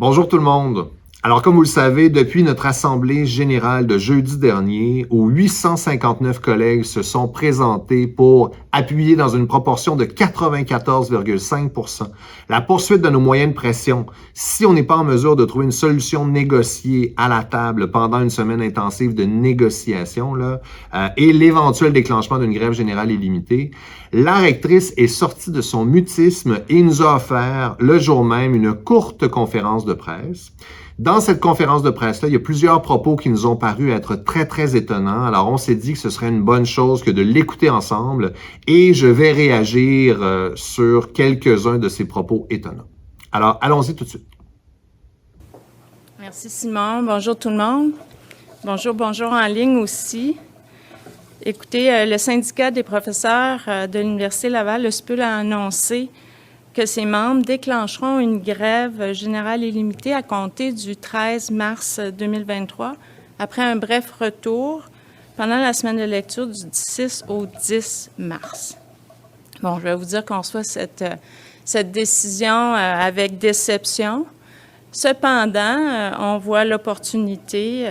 Bonjour tout le monde. Alors, comme vous le savez, depuis notre assemblée générale de jeudi dernier, où 859 collègues se sont présentés pour appuyer dans une proportion de 94,5 % la poursuite de nos moyens de pression, si on n'est pas en mesure de trouver une solution négociée à la table pendant une semaine intensive de négociation, et l'éventuel déclenchement d'une grève générale illimitée, la rectrice est sortie de son mutisme et nous a offert le jour même une courte conférence de presse. Dans cette conférence de presse-là, il y a plusieurs propos qui nous ont paru être très, très étonnants. Alors, on s'est dit que ce serait une bonne chose que de l'écouter ensemble et je vais réagir sur quelques-uns de ces propos étonnants. Alors, allons-y tout de suite. Merci Simon. Bonjour tout le monde. Bonjour en ligne aussi. Écoutez, le syndicat des professeurs de l'Université Laval, le SPUL, a annoncé que ses membres déclencheront une grève générale illimitée à compter du 13 mars 2023, après un bref retour pendant la semaine de lecture du 6 au 10 mars. Bon, je vais vous dire qu'on reçoit cette décision avec déception. Cependant, on voit l'opportunité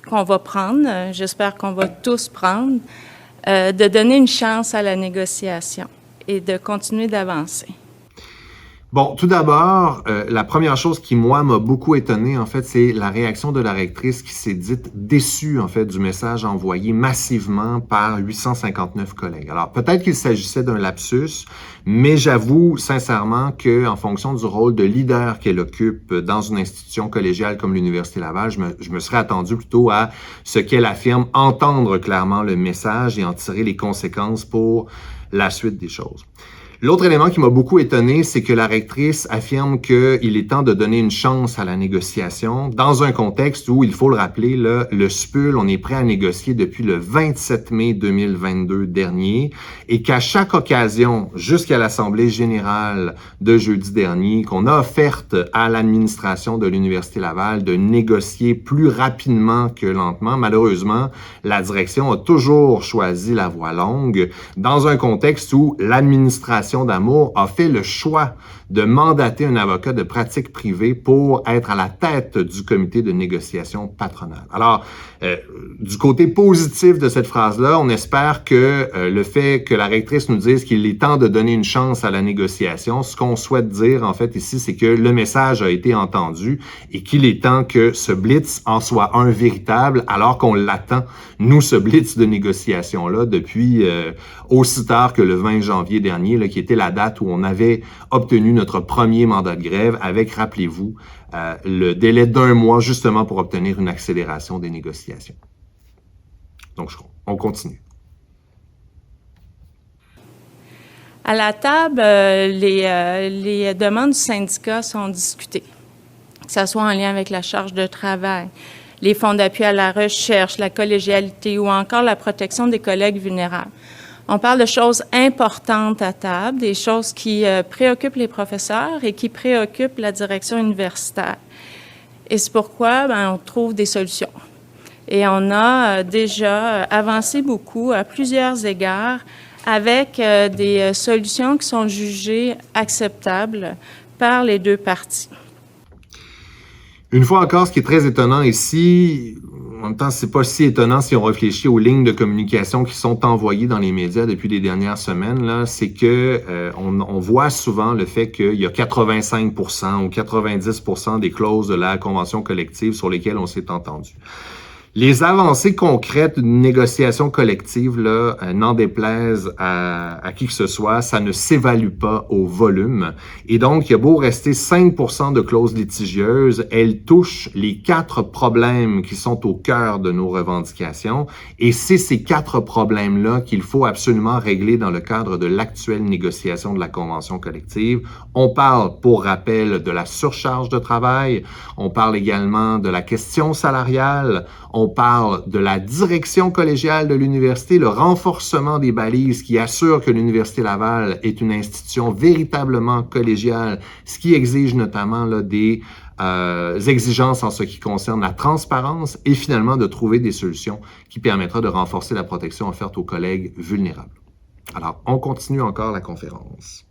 qu'on va prendre, j'espère qu'on va tous prendre, de donner une chance à la négociation et de continuer d'avancer. Bon, tout d'abord, la première chose qui, moi, m'a beaucoup étonné, en fait, c'est la réaction de la rectrice qui s'est dite déçue, en fait, du message envoyé massivement par 859 collègues. Alors, peut-être qu'il s'agissait d'un lapsus, mais j'avoue sincèrement que, en fonction du rôle de leader qu'elle occupe dans une institution collégiale comme l'Université Laval, je me serais attendu plutôt à ce qu'elle affirme entendre clairement le message et en tirer les conséquences pour la suite des choses. L'autre élément qui m'a beaucoup étonné, c'est que la rectrice affirme qu'il est temps de donner une chance à la négociation dans un contexte où, il faut le rappeler, le SPUL, on est prêt à négocier depuis le 27 mai 2022 dernier et qu'à chaque occasion, jusqu'à l'Assemblée générale de jeudi dernier, qu'on a offerte à l'administration de l'Université Laval de négocier plus rapidement que lentement, malheureusement, la direction a toujours choisi la voie longue dans un contexte où l'administration d'Amour a fait le choix de mandater un avocat de pratique privée pour être à la tête du comité de négociation patronale. Alors, du côté positif de cette phrase-là, on espère que le fait que la rectrice nous dise qu'il est temps de donner une chance à la négociation, ce qu'on souhaite dire en fait ici, c'est que le message a été entendu et qu'il est temps que ce blitz en soit un véritable, alors qu'on l'attend, nous, ce blitz de négociation-là, depuis aussi tard que le 20 janvier dernier, là, qui était la date où on avait obtenu notre premier mandat de grève avec, rappelez-vous, le délai d'1 mois justement pour obtenir une accélération des négociations. Donc, on continue. À la table, les demandes du syndicat sont discutées, que ce soit en lien avec la charge de travail, les fonds d'appui à la recherche, la collégialité ou encore la protection des collègues vulnérables. On parle de choses importantes à table, des choses qui préoccupent les professeurs et qui préoccupent la direction universitaire. Et c'est pourquoi on trouve des solutions. Et on a déjà avancé beaucoup à plusieurs égards avec des solutions qui sont jugées acceptables par les deux parties. Une fois encore, ce qui est très étonnant ici, en même temps, c'est pas si étonnant si on réfléchit aux lignes de communication qui sont envoyées dans les médias depuis les dernières semaines, là, c'est que on voit souvent le fait qu'il y a 85% ou 90% des clauses de la convention collective sur lesquelles on s'est entendu. Les avancées concrètes d'une négociation collective, là, n'en déplaise à qui que ce soit, ça ne s'évalue pas au volume. Et donc, il y a beau rester 5% de clauses litigieuses, elles touchent les 4 problèmes qui sont au cœur de nos revendications. Et c'est ces 4 problèmes-là qu'il faut absolument régler dans le cadre de l'actuelle négociation de la convention collective. On parle, pour rappel, de la surcharge de travail. On parle également de la question salariale. On parle de la direction collégiale de l'université, le renforcement des balises qui assure que l'Université Laval est une institution véritablement collégiale, ce qui exige notamment là, des exigences en ce qui concerne la transparence et finalement de trouver des solutions qui permettra de renforcer la protection offerte aux collègues vulnérables. Alors, on continue encore la conférence.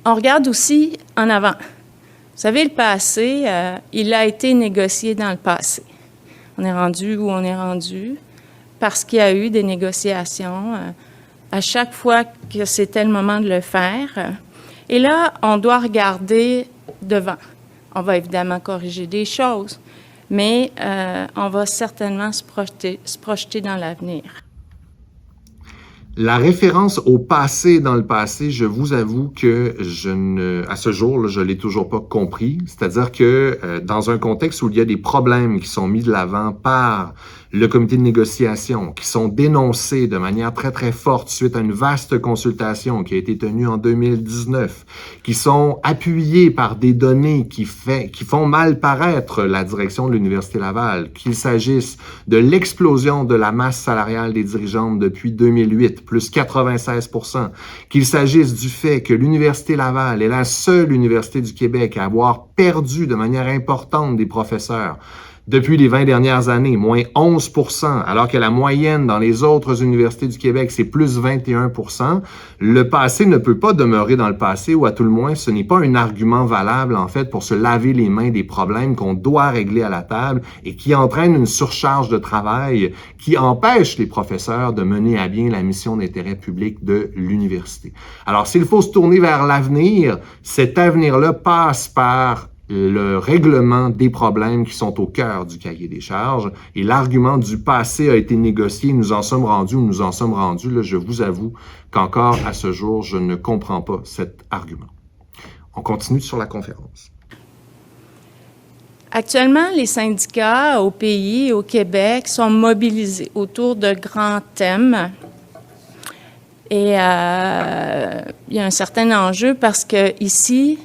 on regarde aussi en avant. Vous savez, le passé, il a été négocié dans le passé. On est rendu où on est rendu parce qu'il y a eu des négociations à chaque fois que c'était le moment de le faire. Et là, on doit regarder devant. On va évidemment corriger des choses, mais on va certainement se projeter dans l'avenir. La référence au passé dans le passé, je vous avoue que à ce jour, là, je l'ai toujours pas compris. C'est-à-dire que dans un contexte où il y a des problèmes qui sont mis de l'avant par le comité de négociation, qui sont dénoncés de manière très, très forte suite à une vaste consultation qui a été tenue en 2019, qui sont appuyés par des données qui font mal paraître la direction de l'Université Laval, qu'il s'agisse de l'explosion de la masse salariale des dirigeantes depuis 2008, plus 96%, qu'il s'agisse du fait que l'Université Laval est la seule université du Québec à avoir perdu de manière importante des professeurs depuis les 20 dernières années, moins 11%, alors que la moyenne dans les autres universités du Québec, c'est plus 21%. Le passé ne peut pas demeurer dans le passé, ou à tout le moins, ce n'est pas un argument valable, en fait, pour se laver les mains des problèmes qu'on doit régler à la table et qui entraînent une surcharge de travail qui empêche les professeurs de mener à bien la mission d'intérêt public de l'université. Alors, s'il faut se tourner vers l'avenir, cet avenir-là passe par le règlement des problèmes qui sont au cœur du cahier des charges. Et l'argument du passé a été négocié, nous en sommes rendus où nous en sommes rendus. Là, je vous avoue qu'encore à ce jour, je ne comprends pas cet argument. On continue sur la conférence. Actuellement, les syndicats au pays et au Québec sont mobilisés autour de grands thèmes. Et il y a un certain enjeu parce que ici,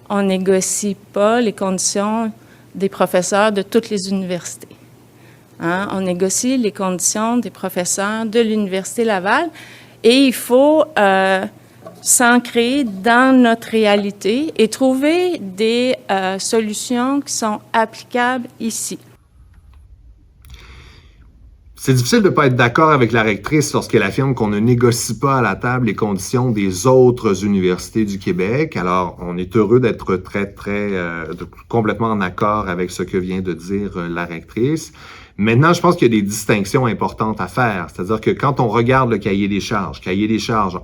on ne négocie pas les conditions des professeurs de toutes les universités. Hein? On négocie les conditions des professeurs de l'Université Laval et il faut s'ancrer dans notre réalité et trouver des solutions qui sont applicables ici. C'est difficile de ne pas être d'accord avec la rectrice lorsqu'elle affirme qu'on ne négocie pas à la table les conditions des autres universités du Québec. Alors, on est heureux d'être complètement en accord avec ce que vient de dire la rectrice. Maintenant, je pense qu'il y a des distinctions importantes à faire. C'est-à-dire que quand on regarde le cahier des charges,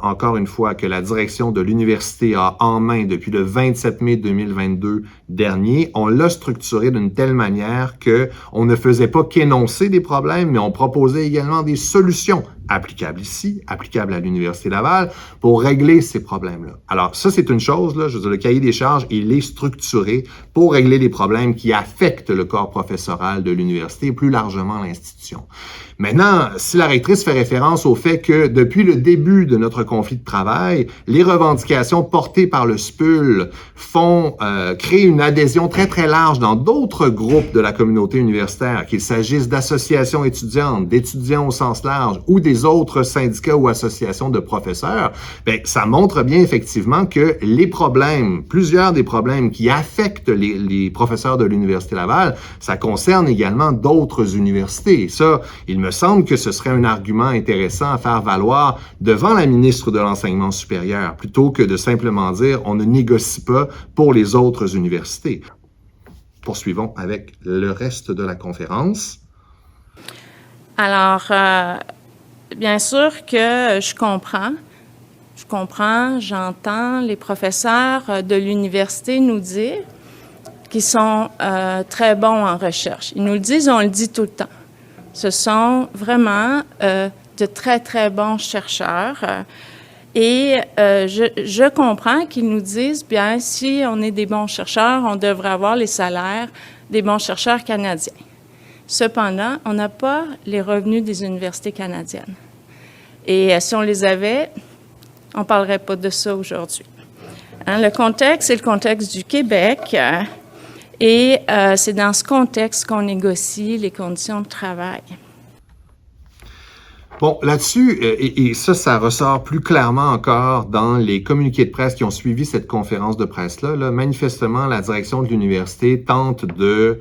encore une fois, que la direction de l'université a en main depuis le 27 mai 2022 dernier, on l'a structuré d'une telle manière que on ne faisait pas qu'énoncer des problèmes, mais on proposait également des solutions applicables ici, applicables à l'Université Laval, pour régler ces problèmes-là. Alors, ça, c'est une chose, là. Je veux dire, le cahier des charges, il est structuré pour régler les problèmes qui affectent le corps professoral de l'université et plus largement l'institution. Maintenant, si la rectrice fait référence au fait que depuis le début de notre conflit de travail, les revendications portées par le SPUL font créer une adhésion très, très large dans d'autres groupes de la communauté universitaire, qu'il s'agisse d'associations étudiantes, d'étudiants au sens large ou des autres syndicats ou associations de professeurs, bien, ça montre bien effectivement que les problèmes, plusieurs des problèmes qui affectent les professeurs de l'Université Laval, ça concerne également d'autres universités. Et ça, il me semble que ce serait un argument intéressant à faire valoir devant la ministre de l'Enseignement supérieur, plutôt que de simplement dire on ne négocie pas pour les autres universités. Poursuivons avec le reste de la conférence. Alors, bien sûr que je comprends, j'entends les professeurs de l'université nous dire qu'ils sont très bons en recherche. Ils nous le disent, on le dit tout le temps. Ce sont vraiment de très, très bons chercheurs. Et je comprends qu'ils nous disent, bien, si on est des bons chercheurs, on devrait avoir les salaires des bons chercheurs canadiens. Cependant, on n'a pas les revenus des universités canadiennes. Et si on les avait, on ne parlerait pas de ça aujourd'hui. Hein, le contexte, c'est le contexte du Québec. Et c'est dans ce contexte qu'on négocie les conditions de travail. Bon, là-dessus, et ça ressort plus clairement encore dans les communiqués de presse qui ont suivi cette conférence de presse-là. Là, manifestement, la direction de l'université tente de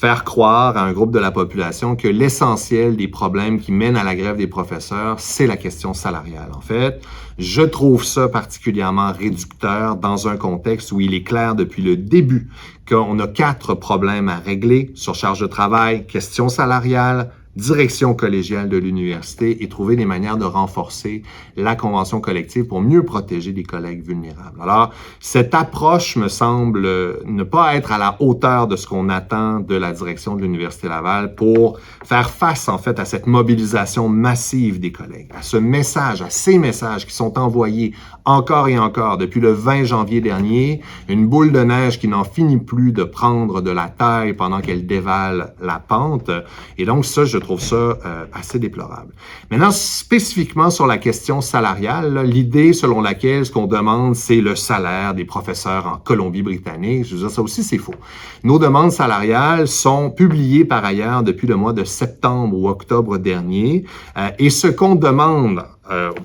faire croire à un groupe de la population que l'essentiel des problèmes qui mènent à la grève des professeurs, c'est la question salariale. En fait, je trouve ça particulièrement réducteur dans un contexte où il est clair depuis le début qu'on a 4 problèmes à régler: surcharge de travail, question salariale, direction collégiale de l'université, et trouver des manières de renforcer la convention collective pour mieux protéger les collègues vulnérables. Alors, cette approche me semble ne pas être à la hauteur de ce qu'on attend de la direction de l'Université Laval pour faire face, en fait, à cette mobilisation massive des collègues, à ce message, à ces messages qui sont envoyés encore et encore depuis le 20 janvier dernier, une boule de neige qui n'en finit plus de prendre de la taille pendant qu'elle dévale la pente. Et donc, ça, je trouve ça assez déplorable. Maintenant, spécifiquement sur la question salariale, l'idée selon laquelle ce qu'on demande, c'est le salaire des professeurs en Colombie-Britannique, je veux dire, ça aussi, c'est faux. Nos demandes salariales sont publiées par ailleurs depuis le mois de septembre ou octobre dernier, et ce qu'on demande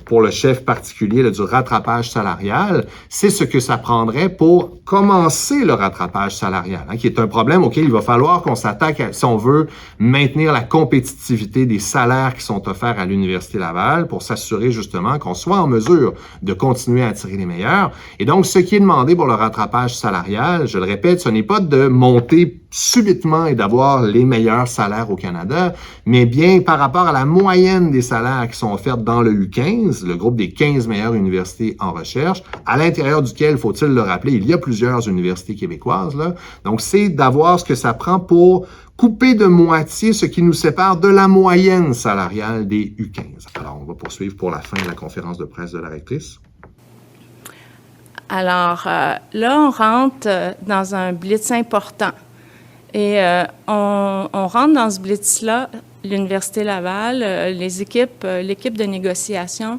pour le chef particulier là, du rattrapage salarial, c'est ce que ça prendrait pour commencer le rattrapage salarial, qui est un problème auquel il va falloir qu'on s'attaque si on veut maintenir la compétitivité des salaires qui sont offerts à l'Université Laval pour s'assurer justement qu'on soit en mesure de continuer à attirer les meilleurs. Et donc, ce qui est demandé pour le rattrapage salarial, je le répète, ce n'est pas de monter subitement et d'avoir les meilleurs salaires au Canada, mais bien par rapport à la moyenne des salaires qui sont offerts dans le U15, le groupe des 15 meilleures universités en recherche, à l'intérieur duquel, faut-il le rappeler, il y a plusieurs universités québécoises, là. Donc, c'est d'avoir ce que ça prend pour couper de moitié ce qui nous sépare de la moyenne salariale des U15. Alors, on va poursuivre pour la fin de la conférence de presse de la rectrice. Alors, là, on rentre dans un blitz important. Et on rentre dans ce blitz-là, l'Université Laval, l'équipe de négociation,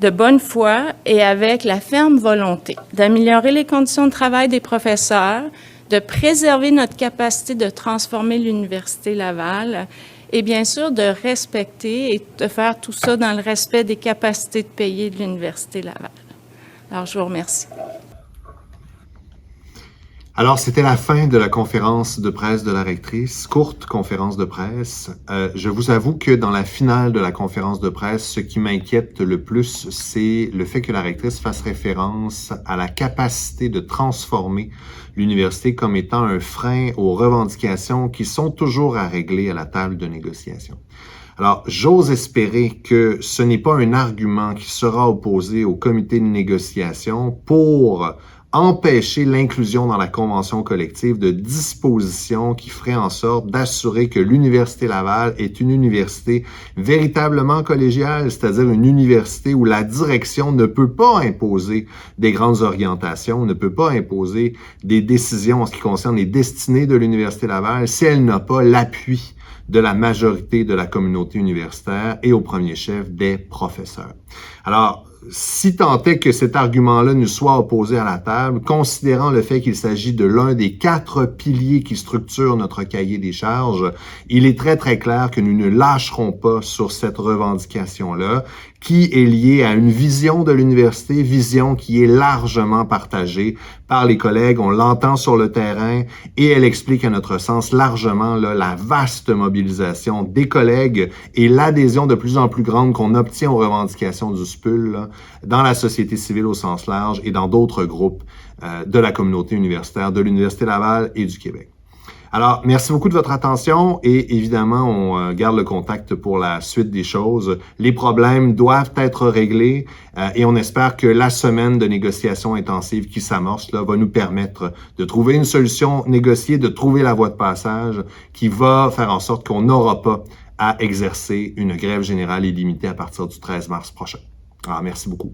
de bonne foi et avec la ferme volonté d'améliorer les conditions de travail des professeurs, de préserver notre capacité de transformer l'Université Laval et bien sûr de respecter et de faire tout ça dans le respect des capacités de payer de l'Université Laval. Alors, je vous remercie. Alors, c'était la fin de la conférence de presse de la rectrice, courte conférence de presse. Je vous avoue que dans la finale de la conférence de presse, ce qui m'inquiète le plus, c'est le fait que la rectrice fasse référence à la capacité de transformer l'université comme étant un frein aux revendications qui sont toujours à régler à la table de négociation. Alors, j'ose espérer que ce n'est pas un argument qui sera opposé au comité de négociation pour empêcher l'inclusion dans la convention collective de dispositions qui feraient en sorte d'assurer que l'Université Laval est une université véritablement collégiale, c'est-à-dire une université où la direction ne peut pas imposer des grandes orientations, ne peut pas imposer des décisions en ce qui concerne les destinées de l'Université Laval si elle n'a pas l'appui de la majorité de la communauté universitaire et au premier chef des professeurs. Alors, si tant est que cet argument-là nous soit opposé à la table, considérant le fait qu'il s'agit de l'un des 4 piliers qui structurent notre cahier des charges, il est très, très clair que nous ne lâcherons pas sur cette revendication-là, qui est liée à une vision de l'université, vision qui est largement partagée par les collègues. On l'entend sur le terrain et elle explique à notre sens largement là, la vaste mobilisation des collègues et l'adhésion de plus en plus grande qu'on obtient aux revendications du SPUL là, dans la société civile au sens large et dans d'autres groupes de la communauté universitaire de l'Université Laval et du Québec. Alors, merci beaucoup de votre attention et évidemment, on garde le contact pour la suite des choses. Les problèmes doivent être réglés et on espère que la semaine de négociations intensives qui s'amorce là va nous permettre de trouver une solution négociée, de trouver la voie de passage qui va faire en sorte qu'on n'aura pas à exercer une grève générale illimitée à partir du 13 mars prochain. Alors, merci beaucoup.